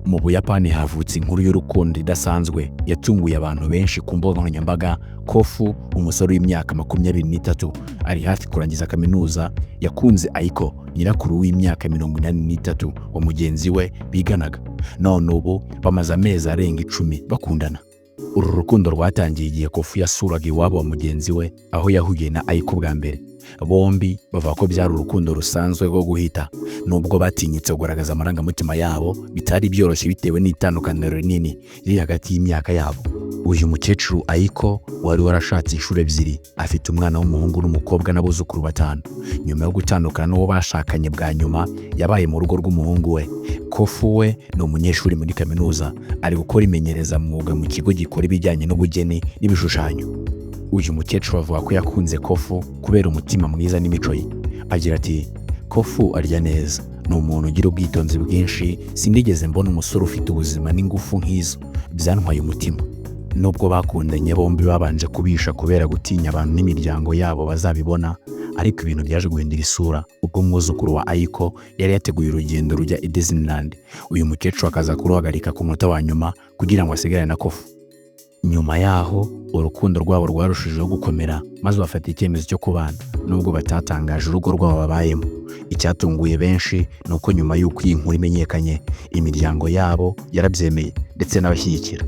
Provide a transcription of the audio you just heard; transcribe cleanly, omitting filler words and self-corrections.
Mu Buyapani havutse inkuru y'urukundo idasanzwe yatunguye abantu benshi ku mbuga nkoranyambaga. Kofu, umusore w'imyaka 23, ari hafi kurangiza kaminuza, yakunze Aiko, nyirakuru w'imyaka 83 wa mugenzi we biganaga. None ubu bamaze amezi arenga 10 bakundana. Uru rukundo rwatangiye igihe Kofu yasuraga iwabo wa mugenzi we aho yahuye na Aiko bwa mbere. Bombi bavuga ko byari urukundo rusanzwe rwo guhita, nubwo batinyitse kugaragaza amarangamutima yabo bitari byoroshye bitewe n'itandukaniro rinini riri hagati y'imyaka yabo. Uyu mukecuru Aiko wari warashatse inshuro ebyiri, afite umwana w'umuhungu n'umukobwa n'abuzukuru 5. Nyuma yo gutandukana n'uwo bashakanye bwa nyuma, yabaye mu rugo rw'umuhungu we. Kofu we ni umunyeshuri muri kaminuza, ari gukora imenyerezamwuga mu kigo gikora ibijyanye n'ubugeni n'ibishushanyo. Uyu mukecuru avuga ko yakunze Kofu kubera umutima mwiza n'imico ye. Agira ati, Kofu arya neza, ni umuntu ugira ubwitonzi bwinshi, sinigeze mbona umusore ufite ubuzima n'ingufu nk'izo, byantwaye umutima. Nubwo bakundanye, bombi babanje kubisha kubera gutinya abantu n'imiryango yabo bazabibona, ariko ibintu byaje guhindura isura ubwo umwuzukuru wa Aiko yari yateguye urugendo rujya i Disneyland. Uyu mukecuru akaza kuruhagarika ku munota wa nyuma kugira ngo asigare na Kofu. Nyuma yaho urukundo rwabo rwarushijeho gukomera, maze bafata icyemezo cyo kubana, nubwo batatangaje urugo rwabo babayemo. Icyatunguye benshi ni uko nyuma y'uko iyi nkuru imenyekanye, imiryango yabo yarabyemeye ndetse n'abashyigikira.